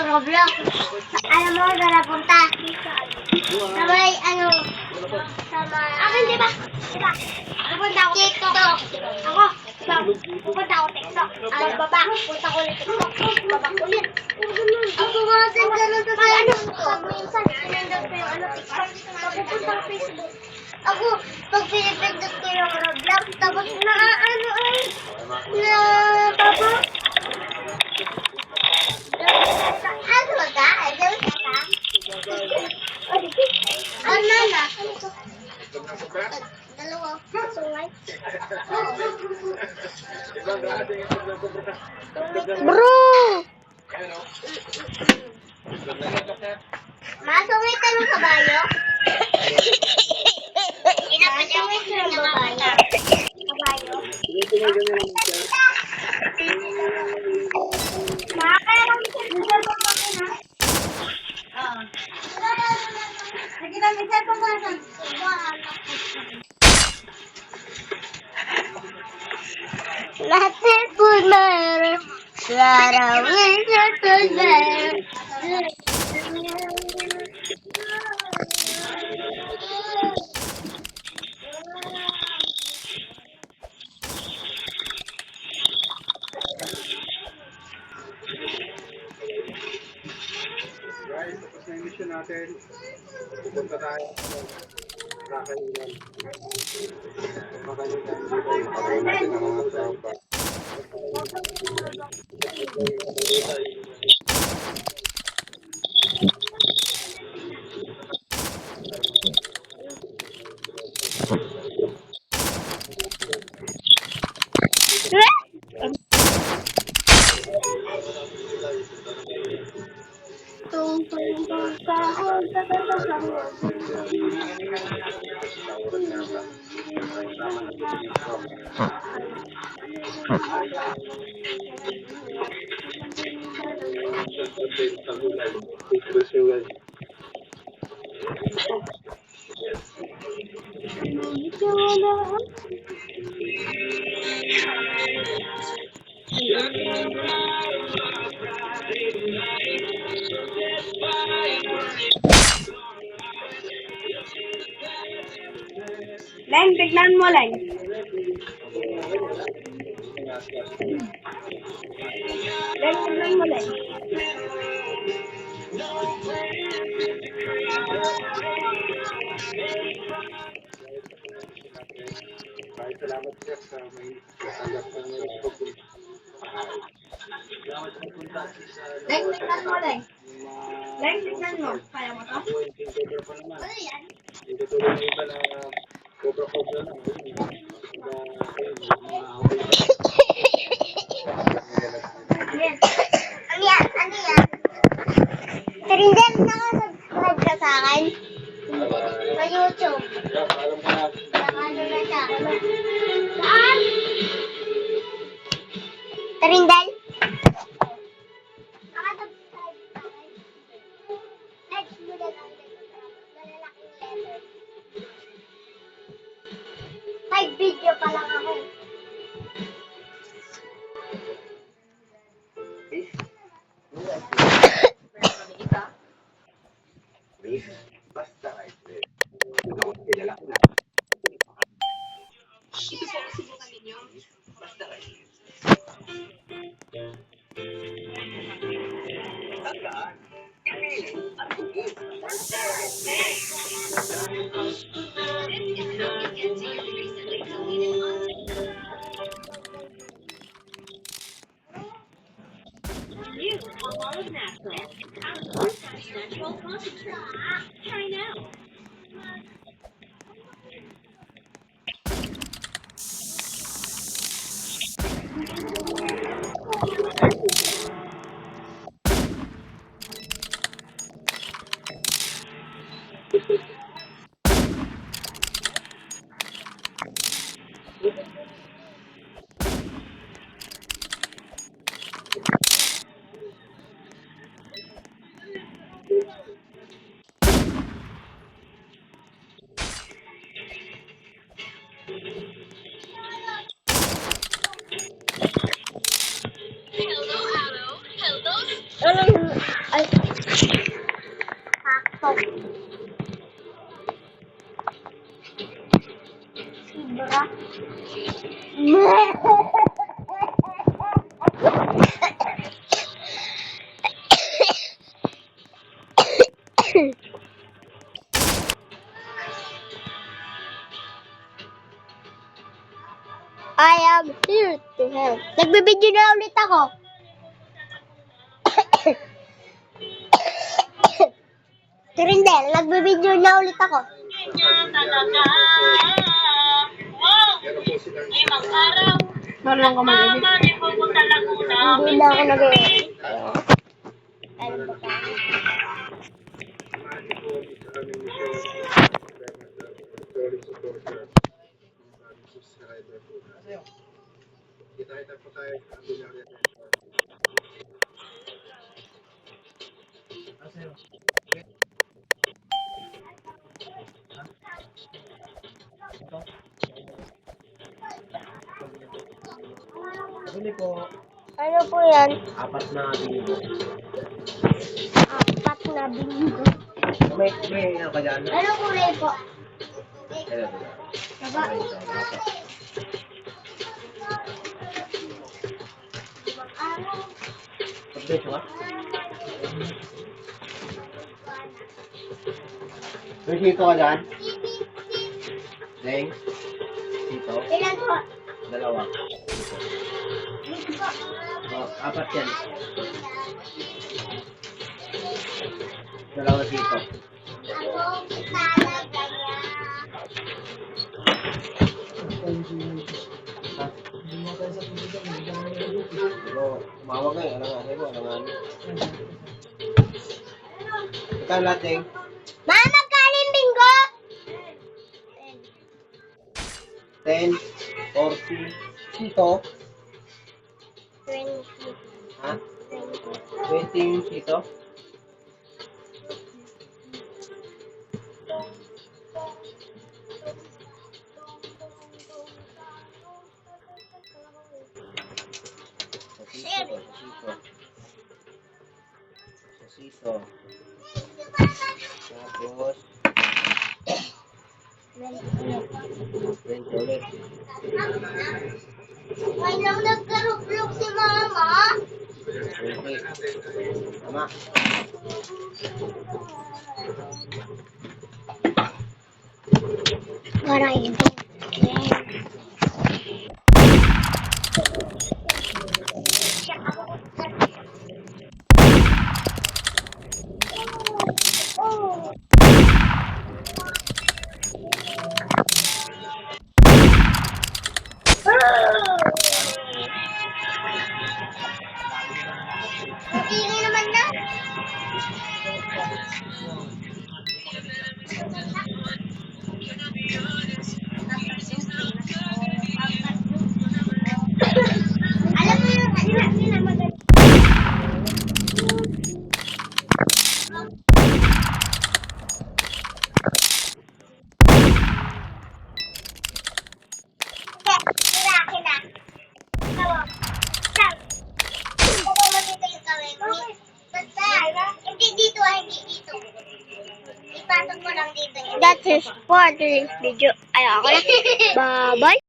ng Roblox. Alam mo, saan napunta? Sa may, sa may... Akin, di ba? Diba? Pupunta ako TikTok. Ako, pupunta ako TikTok. Baba, punta ko ulit TikTok. Baba ulit. Ako nga, ganun to sa pag minsan, pinindot ko yung TikTok. Pupunta ko Facebook. Ako, pag pinipindot ko yung Roblox, tapos na baba. Ano ba? Ano na? Dalawa. Sungay. Bro! Masungay ka ng kabayo? Masungay ka ng kabayo? Kabayo? Makakailang cellphone mo na? Oo. Nakita may cellphone ko na saan? Lahat cellphone meron. Sarawin cellphone meron. Guys, tapos na yung mission natin. Pupunta tayo sa kakainan. Makalitan dito yung pagkain natin ng mga tropa. Tung tung tung sahur sahur. Len, tignan mo, Len. Len, tignan mo, Len. Salamat sir sa may katanggap ng pagpunta. Len, tignan mo, Len. Len, tignan mo. Kaya mo to? Ano yan? Ito tuloy yung iba na cobra lang. Yes. Ano yan? Ano yan? Trindel, nakasubscribe ka sa akin? Sa YouTube. Alam ko na. Nakano na siya. Saan? Trindel? Nakasubscribe ka akin? Next mo na lang. Malalaking letter. 5 video pa lang ako. Basta kahit kilala ko na. Ito po ang sinukan ninyo. Basta kahit. New Olive Natural. Our natural concentrate. Try now. Hello, hello, hello. Ay. Sakto. Sobra. I am here to help. Nagbibideo na ulit ako. Trindel, nagbibideo na ulit ako. Meron po silang Marunong ka mag-edit. Hindi na ako nag-edit. Mali po sa aming mission. Story supporter. Maraming subscriber po tayo. Kita-kita po tayo sa Abinary Attention. Bili po, Ano po yan? 4 na bingo. 4 na bingo. May ano ka dyan? Ano kulay po? Ayun. Baba. Okay, so, apat. Pag-beso ka? May sito ka dyan? Leng? Sito? Ilan po? 2. Oh, 4 yan. 2 sito. Ako, talaga niya. Pero, umawag ka eh. Alanganin mo, alanganin. Ikaw lahat, Leng? Mama, magkaling bingo? 10, 40, sito? 20. Ha? 20 yung sito? Sa sito. Tapos, 20 ulit. Why nang nagkaruplok si Mama? 20. Tama. What are you doing? Ang ingay naman na. Alam mo yung nila maganda. Akin na. Hindi dito, hindi dito. Ipasok mo lang dito. That is for today's video. Ay, ako na. Bye-bye.